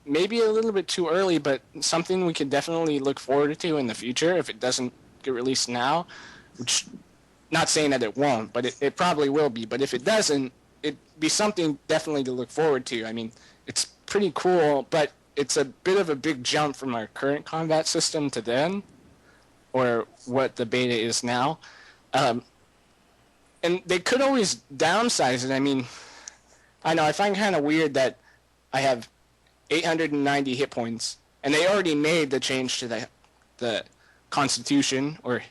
maybe a little bit too early, but something we could definitely look forward to in the future if it doesn't get released now, which, not saying that it won't, but it probably will be. But if it doesn't, it'd be something definitely to look forward to. I mean, it's pretty cool, but it's a bit of a big jump from our current combat system to then, or what the beta is now. And they could always downsize it. I mean, I know I find kind of weird that I have 890 hit points, and they already made the change to the Constitution or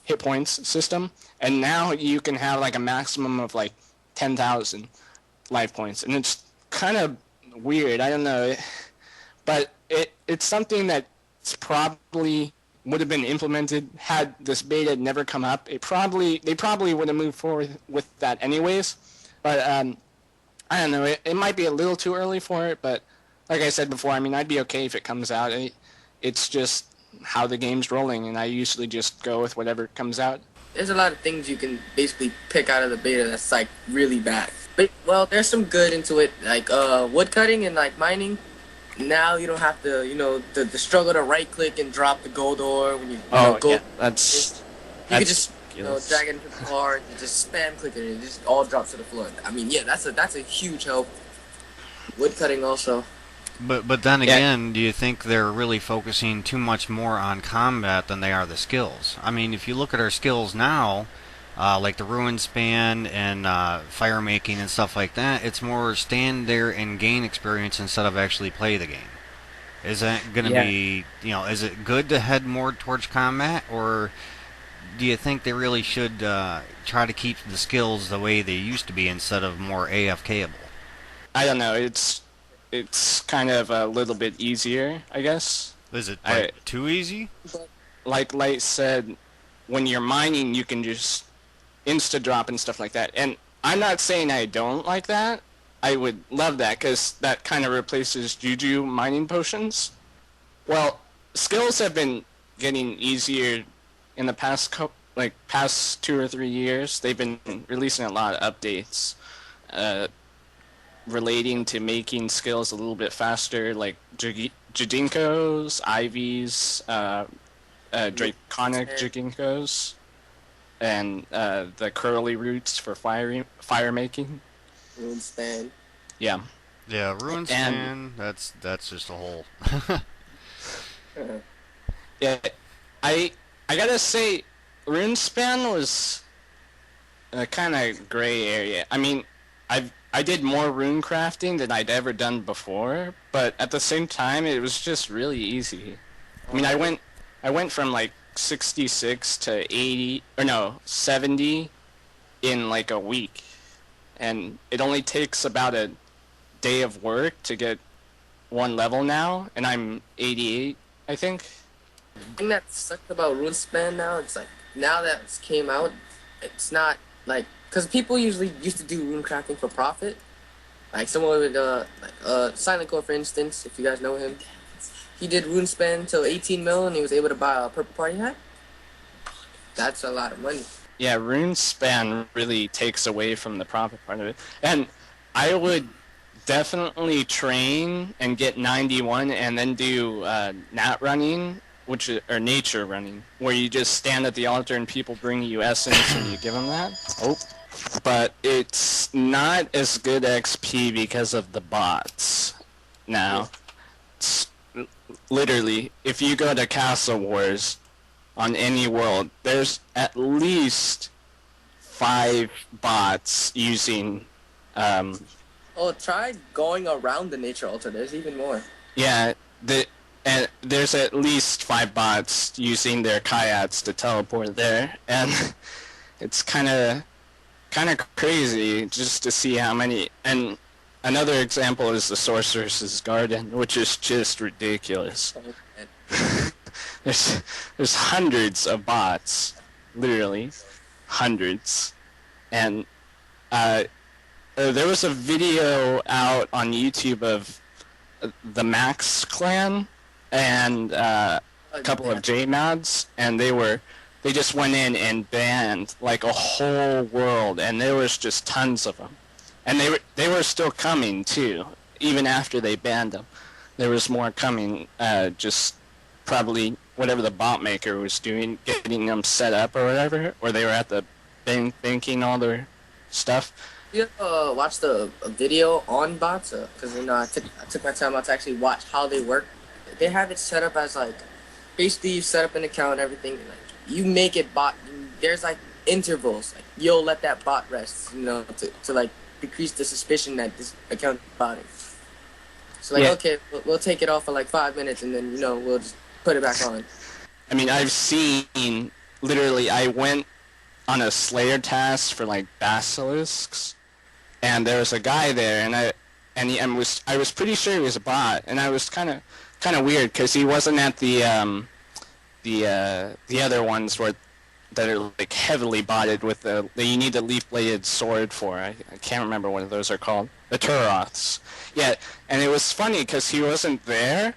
hit points system, and now you can have like a maximum of like 10,000 life points, and it's kind of weird. I don't know, but it's something that's probably would have been implemented had this beta never come up. They probably would have moved forward with that anyways, but I don't know. It might be a little too early for it, but like I said before, I mean, I'd be okay if it comes out. It's just how the game's rolling, and I usually just go with whatever comes out. There's a lot of things you can basically pick out of the beta that's like really bad. But well, there's some good into it, like wood cutting and like mining. Now you don't have to, the struggle to right click and drop the gold ore when you gold. Yeah, that's you could just drag it into the car and just spam click it and it just all drops to the floor. I mean, yeah, that's a huge help. Wood cutting also. But then again, do you think they're really focusing too much more on combat than they are the skills? I mean, if you look at our skills now, like the ruin span and fire making and stuff like that, it's more stand there and gain experience instead of actually play the game. Is that going to be, is it good to head more towards combat, or do you think they really should try to keep the skills the way they used to be instead of more AFKable? I don't know. It's kind of a little bit easier, I guess. Is it too easy? Like Light said, when you're mining, you can just insta-drop and stuff like that. And I'm not saying I don't like that. I would love that, because that kind of replaces Juju mining potions. Well, skills have been getting easier in the past 2 or 3 years. They've been releasing a lot of updates relating to making skills a little bit faster, like Jidinkos, Ivies, Draconic Jidinkos, and the curly roots for fire making. Rune span. Yeah. Yeah, rune span. That's just a whole. Yeah, I gotta say, rune span was a kind of gray area. I mean, I did more rune crafting than I'd ever done before, but at the same time, it was just really easy. I mean, I went from like 66 to 80, or no, 70 in like a week, and it only takes about a day of work to get one level now, and I'm 88, I think. The thing that sucks about RuneSpan now, it's like, now that it's came out, it's not like, because people usually used to do rune crafting for profit. Like someone with Silent Core, for instance, if you guys know him, he did RuneSpan till 18 mil and he was able to buy a purple party hat. That's a lot of money. Yeah, RuneSpan really takes away from the profit part of it. And I would definitely train and get 91 and then do nat running, or nature running, where you just stand at the altar and people bring you essence and you give them that. Oh. But it's not as good XP because of the bots. Now, literally, if you go to Castle Wars on any world, there's at least 5 bots using... try going around the nature altar. There's even more. Yeah, and there's at least 5 bots using their kayaks to teleport there, and it's kind of crazy just to see how many. And another example is the Sorceress's Garden, which is just ridiculous. There's hundreds of bots, literally hundreds, and there was a video out on YouTube of the Max clan and a couple of J-Mads, and they just went in and banned like a whole world, and there was just tons of them, and they were still coming too, even after they banned them. there was more coming. Just probably whatever the bot maker was doing, getting them set up or whatever, or they were at the banking all their stuff. You watched the a video on bots? Because I took my time out to actually watch how they work. They have it set up as like basically you set up an account and everything. And, like you make it bot. There's like intervals. Like you'll let that bot rest. To like decrease the suspicion that this account is botting. So like okay, we'll take it off for like 5 minutes and then we'll just put it back on. I mean, I've seen literally. I went on a Slayer task for like basilisks. And there was a guy there, I was pretty sure he was a bot, and I was kind of weird because he wasn't at the other ones that are like heavily botted with that you need the leaf bladed sword for. I can't remember what those are called, the Turoths. Yeah, and it was funny because he wasn't there,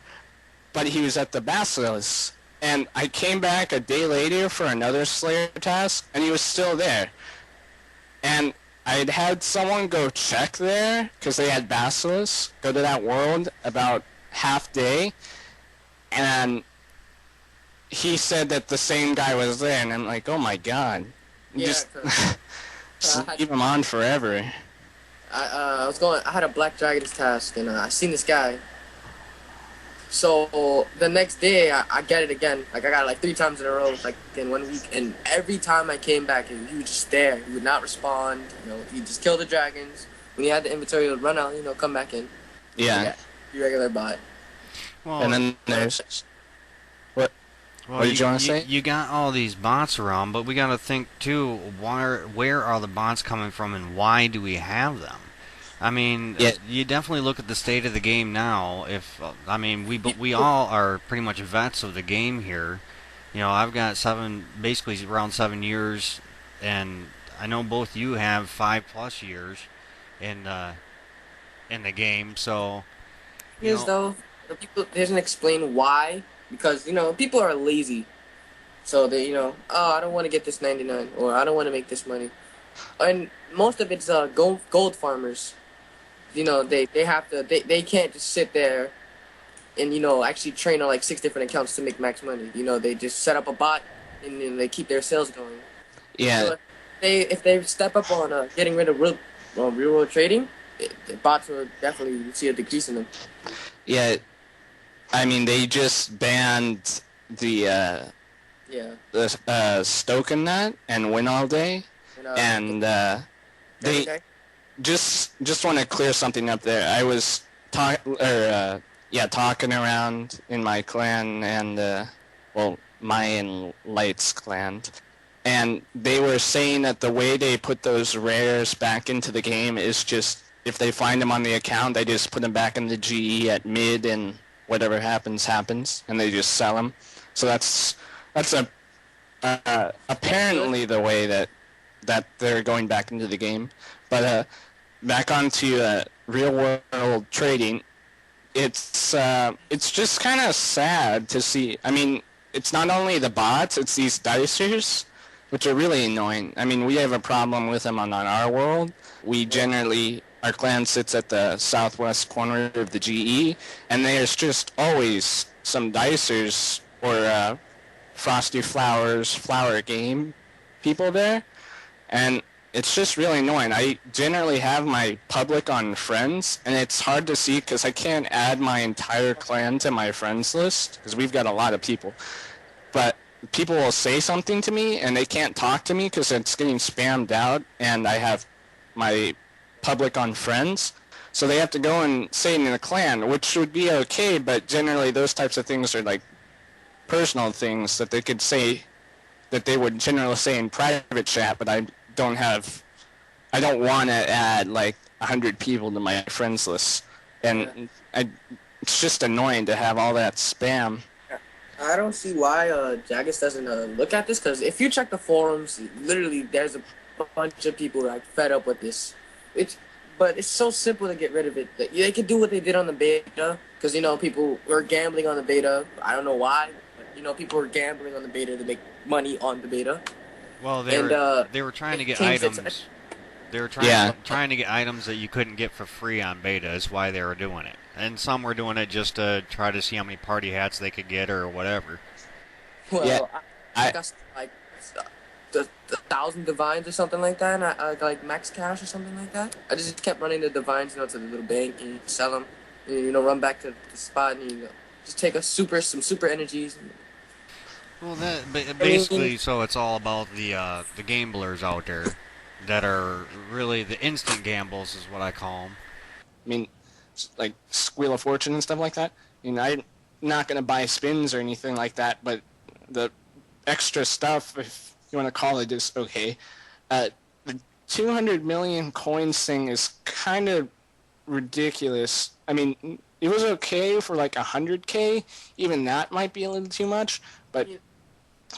but he was at the Basilisk, and I came back a day later for another Slayer task, and he was still there, and I'd had someone go check there, because they had Basilisk, go to that world about half day, and he said that the same guy was there, and I'm like, oh my god. Yeah, Just leave him on forever. I had a Black Dragons task, and I seen this guy. So the next day, I get it again. Like I got it like 3 times in a row, like in 1 week. And every time I came back, he was just there. He would not respond. He just killed the dragons. When he had the inventory, he would run out. Come back in. Yeah. Be regular bot. Well, and then there's what? Well, what did you want to say? You got all these bots around, but we got to think too. Where are the bots coming from, and why do we have them? I mean, you definitely look at the state of the game now. We all are pretty much vets of the game here. I've got basically around 7 years, and I know both you have 5+ years in the game. So, though, the people doesn't explain why, because people are lazy, so they oh, I don't want to get this 99, or I don't want to make this money, and most of it's gold farmers. They can't just sit there and actually train on like 6 different accounts to make max money. They just set up a bot and they keep their sales going. Yeah. So if they step up on getting rid of real world trading, the bots will definitely see a decrease in them. Yeah. I mean, they just banned the Stoken Nut and Win All Day, and they. Just want to clear something up there. I was talking around in my clan and my and Light's clan, and they were saying that the way they put those rares back into the game is just if they find them on the account, they just put them back in the GE at mid, and whatever happens, and they just sell them. So that's apparently the way that they're going back into the game, but. Back onto real world trading, it's just kind of sad to see. I mean, it's not only the bots, it's these dicers, which are really annoying. I mean, we have a problem with them on our world. Our clan sits at the southwest corner of the GE, and there's just always some dicers or Frosty Flowers flower game people there, and it's just really annoying. I generally have my public on friends, and it's hard to see because I can't add my entire clan to my friends list because we've got a lot of people. But people will say something to me, and they can't talk to me because it's getting spammed out, and I have my public on friends. So they have to go and say it in a clan, which would be okay, but generally those types of things are like personal things that they could say that they would generally say in private chat, but I don't want to add like 100 people to my friends list, and it's just annoying to have all that spam. I don't see why Jagus doesn't look at this, because if you check the forums, literally there's a bunch of people like fed up with this. But it's so simple to get rid of it. They could do what they did on the beta, because people were gambling on the beta. I don't know why, but people were gambling on the beta to make money on the beta. Well, they were trying to get items. They were Yeah, trying to get items that you couldn't get for free on beta is why they were doing it. And some were doing it just to try to see how many party hats they could get or whatever. yeah. Well, I I got like the 1,000 divines or something like that, and I got like max cash or something like that. I just kept running the divines, to the little bank and sell them, and run back to the spot and just take some super energies. Well, that I mean, basically, so it's all about the gamblers out there that are really the instant gambles is what I call them. mean, like Squeal of Fortune and stuff like that. I'm not gonna buy spins or anything like that, but the extra stuff, if you want to call it, is okay. The 200 million coins thing is kind of ridiculous. I mean, it was okay for like 100K. Even that might be a little too much, but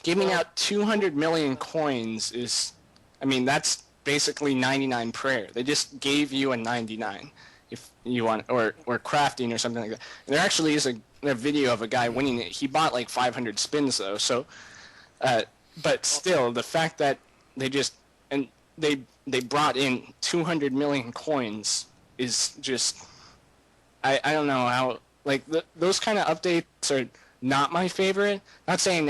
giving out 200 million coins is, I mean, that's basically 99 prayer. They just gave you a 99 if you want, or crafting or something like that. And there actually is a video of a guy winning it. He bought like 500 spins though, so uh, but still, the fact that they just and they brought in 200 million coins is just I don't know how like those kind of updates are not my favorite. Not saying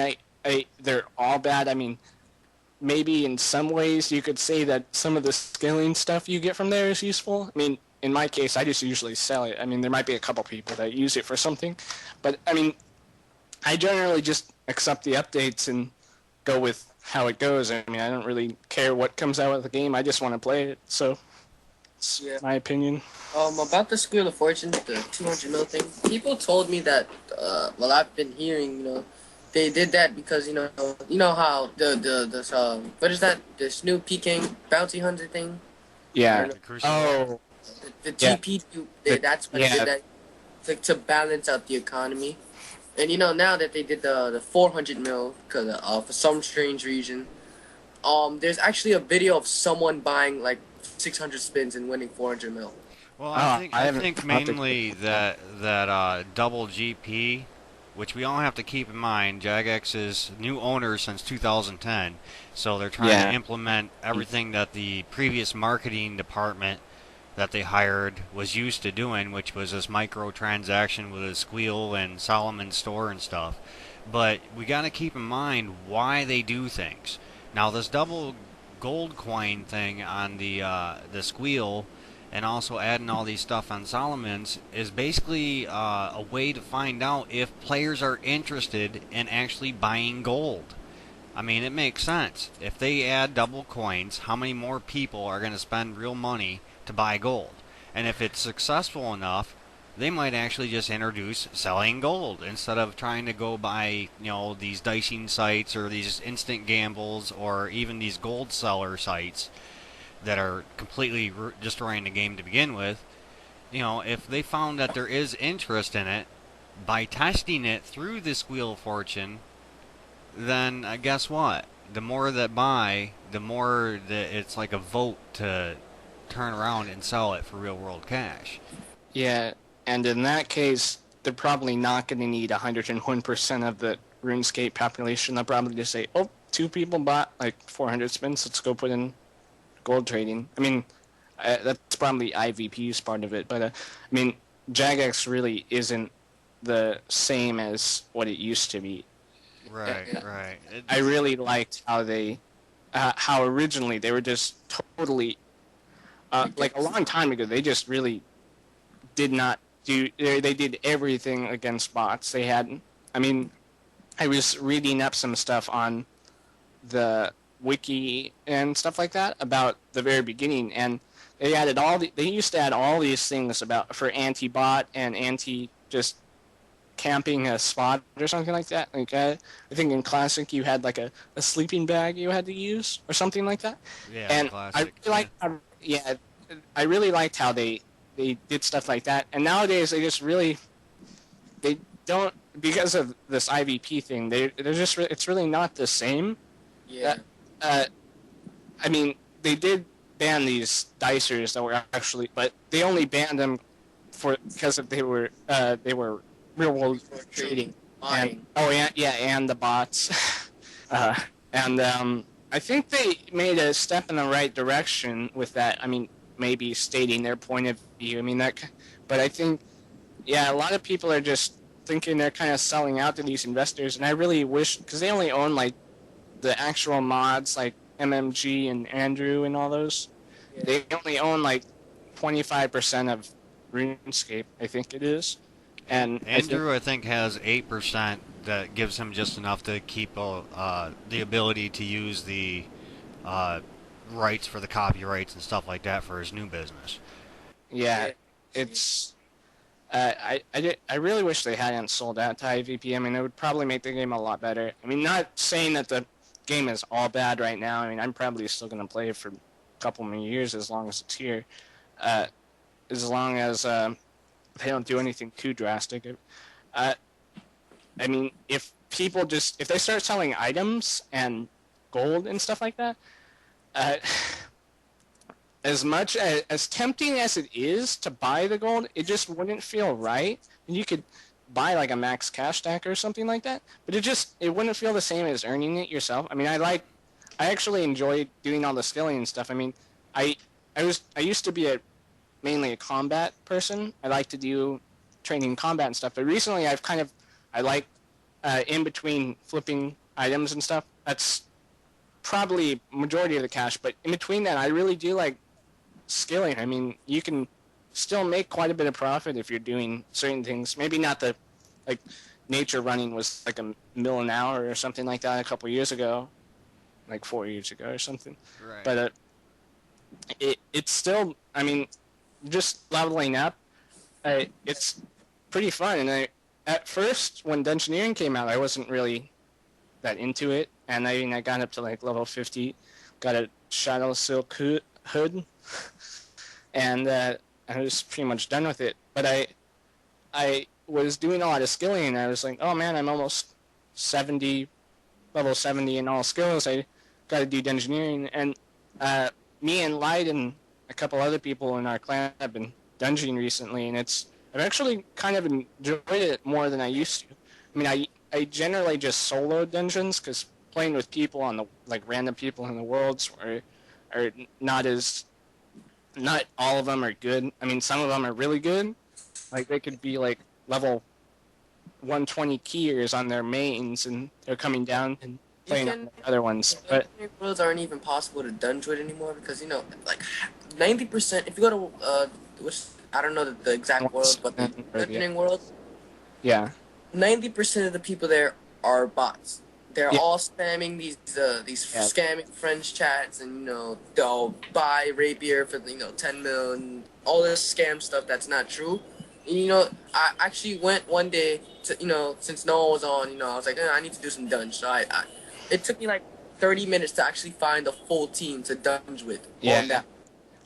they're all bad. I mean, maybe in some ways you could say that some of the scaling stuff you get from there is useful. I mean, in my case, I just usually sell it. I mean, there might be a couple people that use it for something, but I mean, I generally just accept the updates and go with how it goes. I mean, I don't really care what comes out of the game. I just want to play it. So, it's yeah. my opinion. About the Squeal of Fortune, the 200 mil thing. People told me that. Well, I've been hearing, they did that because how the what is that, this new Peking bounty hunter thing? I Yeah. don't know. Oh, The yeah. GP, that's why they Yeah. did that. It's like to balance out the economy. And now that they did the 400 mil, because for some strange reason, there's actually a video of someone buying like 600 spins and winning 400 mil. Well, I I haven't. think I'll have to. mainly that double GP, which we all have to keep in mind. Jagex is new owner since 2010, so they're trying to Yeah. implement everything that the previous marketing department that they hired was used to doing, which was this microtransaction with a Squeal and Solomon store and stuff. But we got to keep in mind why they do things. Now, this double gold coin thing on the Squeal and also adding all these stuff on Solomon's is basically a way to find out if players are interested in actually buying gold. I mean, it makes sense. If they add double coins, how many more people are going to spend real money to buy gold? And if it's successful enough, they might actually just introduce selling gold instead of trying to go buy, these dicing sites or these instant gambles or even these gold seller sites that are completely destroying the game to begin with. If they found that there is interest in it by testing it through this Wheel of Fortune, then guess what? The more that buy, the more that it's like a vote to turn around and sell it for real world cash. Yeah. And in that case, they're probably not going to need 101% of the RuneScape population. They'll probably just say, "Oh, two people bought like 400 spins. Let's go put in gold trading." I mean, that's probably IVP's part of it, but I mean, Jagex really isn't the same as what it used to be. Right, right. I really liked how originally they were just totally, like a long time ago, they just really did not do, they did everything against bots. I mean, I was reading up some stuff on the wiki and stuff like that about the very beginning, and they used to add all these things for anti-bot and anti just camping a spot or something like that. Like I think in classic you had like a sleeping bag you had to use or something like that. Yeah, And I classic. really liked I really liked how they did stuff like that. And nowadays they don't, because of this IVP thing. They're just it's really not the same. Yeah. I mean, they did ban these dicers that were actually, but they only banned them because they were real world trading. And Buying. oh yeah, and the bots, and I think they made a step in the right direction with that. I mean, maybe stating their point of view. I mean but I think yeah, a lot of people are just thinking they're kind of selling out to these investors, and I really wish because they only own like the actual mods like MMG and Andrew and all those. Yeah. They only own like 25% of RuneScape, I think it is, and I think Andrew, I think, has 8% that gives him just enough to keep the ability to use the uh, rights for the copyrights and stuff like that for his new business. yeah, Yeah. it's. I really wish they hadn't sold out to IVP. I mean, it would probably make the game a lot better. I mean, not saying that the game is all bad right now. I mean, I'm probably still going to play it for a couple more years as long as it's here. Uh, as long as they don't do anything too drastic. Uh, I mean, if they start selling items and gold and stuff like that, uh, as much as tempting as it is to buy the gold, it just wouldn't feel right. You could buy like a max cash stack or something like that, but it wouldn't feel the same as earning it yourself. I mean, I actually enjoy doing all the skilling and stuff. I mean, I I used to be mainly a combat person. I like to do training combat and stuff, but recently I like in between flipping items and stuff. That's probably majority of the cash, but in between that, I really do like skilling. I mean, you can still make quite a bit of profit if you're doing certain things. Maybe not the like nature running was like a mil an hour or something like that a couple years ago, like 4 years ago or something. Right. But it's still. I mean, just leveling up. It's pretty fun. And at first when Dungeoneering came out, I wasn't really that into it, and I got up to like level 50, got a Shadow Silk hood, and I was pretty much done with it. But I was doing a lot of skilling, and I was like, oh man, I'm almost 70, level 70 in all skills. I got to do Dungeoneering, and me and Light and a couple other people in our clan have been dungeoning recently, and I've actually kind of enjoyed it more than I used to. I mean, I generally just solo dungeons because playing with people on the like random people in the worlds are not as not all of them are good. I mean, some of them are really good. Like they could be like level 120 keyers on their mains, and they're coming down and You playing on can. the other ones. But Dungeoneering worlds aren't even possible to dungeon with anymore because like 90%. If you go to which I don't know the exact world, but the yeah, dungeoning world, yeah, 90% of the people there are bots. They're yeah, all spamming these yeah. scamming French chats, and they'll buy rapier for 10 million, all this scam stuff that's not true. I actually went one day to since no one was on, I was like, I need to do some dunge. So it took me like 30 minutes to actually find a full team to dunge with Yeah. on that.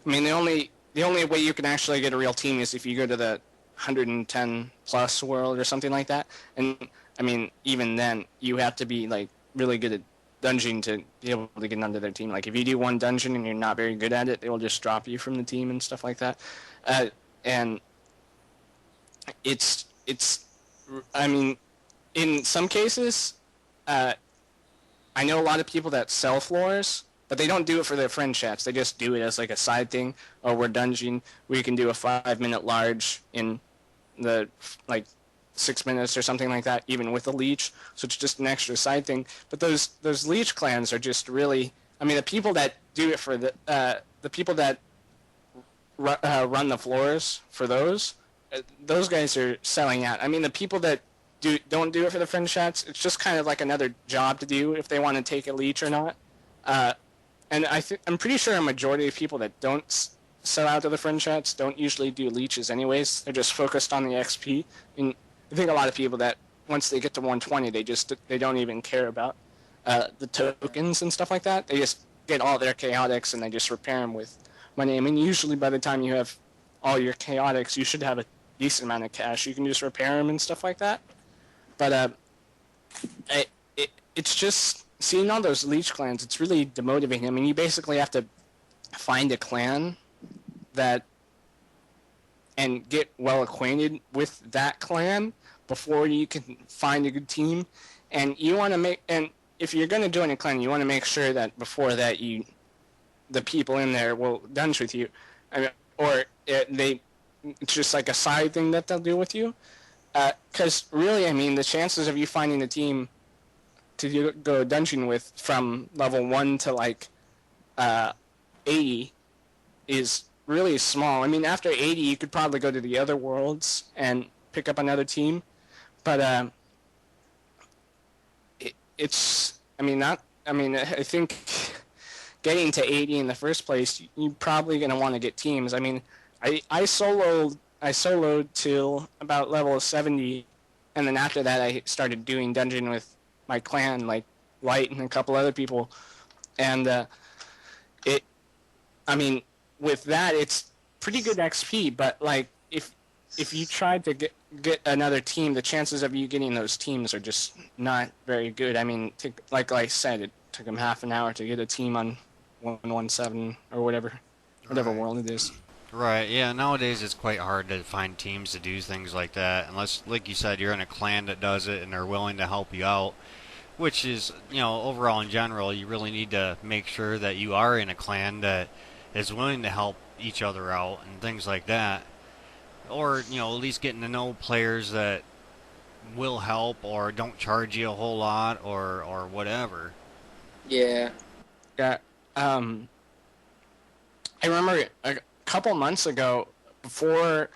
I mean, the only way you can actually get a real team is if you go to the 110 plus world or something like that. And I mean, even then, you have to be like really good at dungeon to be able to get onto their team. Like if you do one dungeon and you're not very good at it, they will just drop you from the team and stuff like that. And it's I mean, in some cases, uh, I know a lot of people that sell floors, but they don't do it for their friend chats. They just do it as like a side thing. Or we're dungeon. We can do a 5 minute large in the like 6 minutes or something like that, even with a leech. So it's just an extra side thing. But those leech clans are just really. I mean, the people that do it for the people that run the floors for those guys are selling out. I mean, the people that don't do it for the friend chats, it's just kind of like another job to do if they want to take a leech or not. Uh, and I'm pretty sure a majority of people that don't sell out to the friend chats don't usually do leeches anyways. They're just focused on the XP. I mean, I think a lot of people that once they get to 120, they don't even care about the tokens and stuff like that. They just get all their chaotics and they just repair them with money. I mean, usually by the time you have all your chaotics, you should have a decent amount of cash. You can just repair them and stuff like that. But it's just seeing all those leech clans. It's really demotivating. I mean, you basically have to find a clan that and get well acquainted with that clan before you can find a good team. And you want to make and if you're going to join a clan, you want to make sure that before that the people in there will dungeon with you, I mean, or it's just like a side thing that they'll do with you. Because really, I mean, the chances of you finding a team to go dungeon with from level 1 to like 80 is really small. I mean, after 80, you could probably go to the other worlds and pick up another team, but it's. I mean, not. I mean, I think getting to 80 in the first place, you're probably going to want to get teams. I mean, I soloed till about level 70, and then after that, I started doing dungeon with my clan, like Light and a couple other people, and it. I mean, with that, it's pretty good XP. But like, if you tried to get another team, the chances of you getting those teams are just not very good. I mean, like I said, it took them half an hour to get a team on 117 or whatever world it is. Right, yeah, nowadays it's quite hard to find teams to do things like that, unless, like you said, you're in a clan that does it and they're willing to help you out, which is, overall in general, you really need to make sure that you are in a clan that is willing to help each other out and things like that. Or, at least getting to know players that will help or don't charge you a whole lot or whatever. Yeah. Yeah. I remember a couple months ago, before,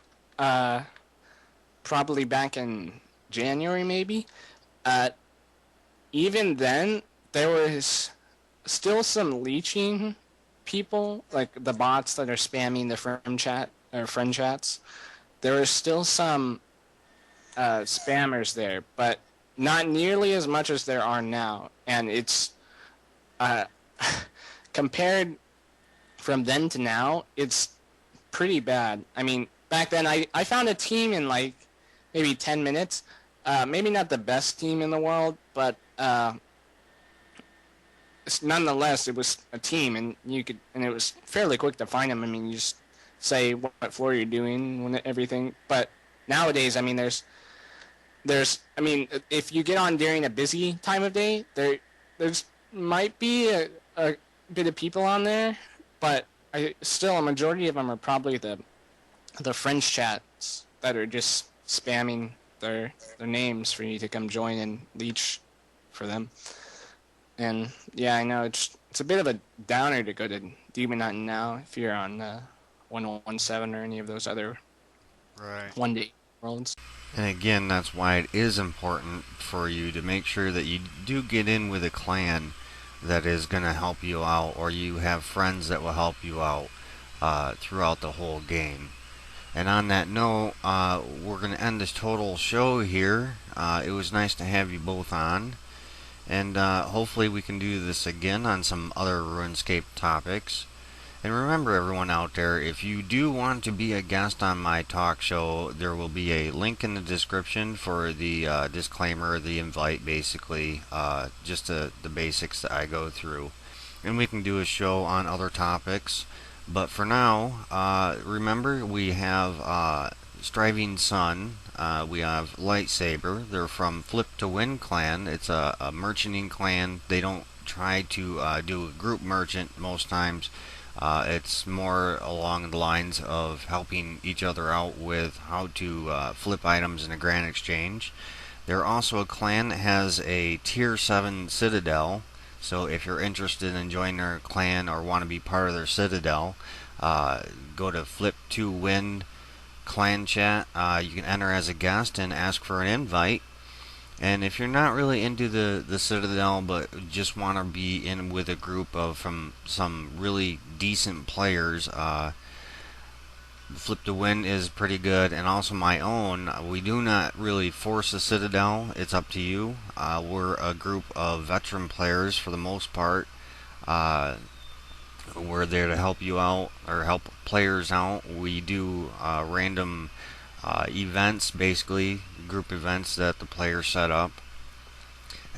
probably back in January maybe, even then, there was still some leeching people, like the bots that are spamming the friend chats. There was still some spammers there, but not nearly as much as there are now. And it's uh, compared from then to now, it's pretty bad. I mean, back then I found a team in like maybe 10 minutes. Maybe not the best team in the world, but nonetheless, it was a team, and it was fairly quick to find them. I mean, you just say what floor you're doing, everything. But nowadays, I mean, I mean, if you get on during a busy time of day, there's might be a bit of people on there, but still a majority of them are probably the French chats that are just spamming their names for you to come join and leech for them. And yeah, I know it's a bit of a downer to go to Demon Hunting now if you're on 117 or any of those other right 1-day worlds. And again, that's why it is important for you to make sure that you do get in with a clan that is going to help you out, or you have friends that will help you out throughout the whole game. And on that note, we're going to end this total show here. It was nice to have you both on. And hopefully we can do this again on some other RuneScape topics. And remember, everyone out there, if you do want to be a guest on my talk show, there will be a link in the description for the disclaimer, the invite, basically, just the basics that I go through. And we can do a show on other topics. But for now, remember, we have Striving Sun, we have Light Saber. They're from Flip to Win clan. It's a merchanting clan. They don't try to do a group merchant most times. It's more along the lines of helping each other out with how to flip items in a grand exchange. They're also a clan that has a tier 7 citadel, so if you're interested in joining their clan or want to be part of their citadel, go to Flip to Win clan chat. You can enter as a guest and ask for an invite. And if you're not really into the Citadel but just want to be in with a group of from some really decent players, Flip to Win is pretty good. And also my own, we do not really force a Citadel. It's up to you. We're a group of veteran players for the most part. We're there to help you out or help players out. We do random events, basically group events that the players set up,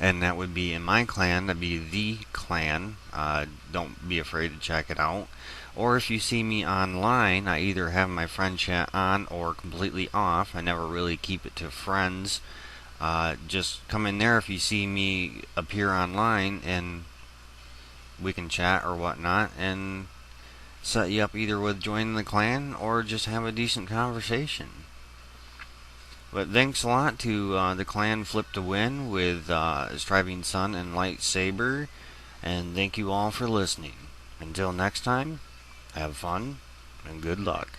and that would be in my clan. That'd be the clan. Don't be afraid to check it out. Or if you see me online, I either have my friend chat on or completely off. I never really keep it to friends. Just come in there if you see me appear online, and we can chat or whatnot, and set you up either with joining the clan or just have a decent conversation. But thanks a lot to the clan Flip to Win with Striving Sun and Light Saber, and thank you all for listening. Until next time, have fun and good luck.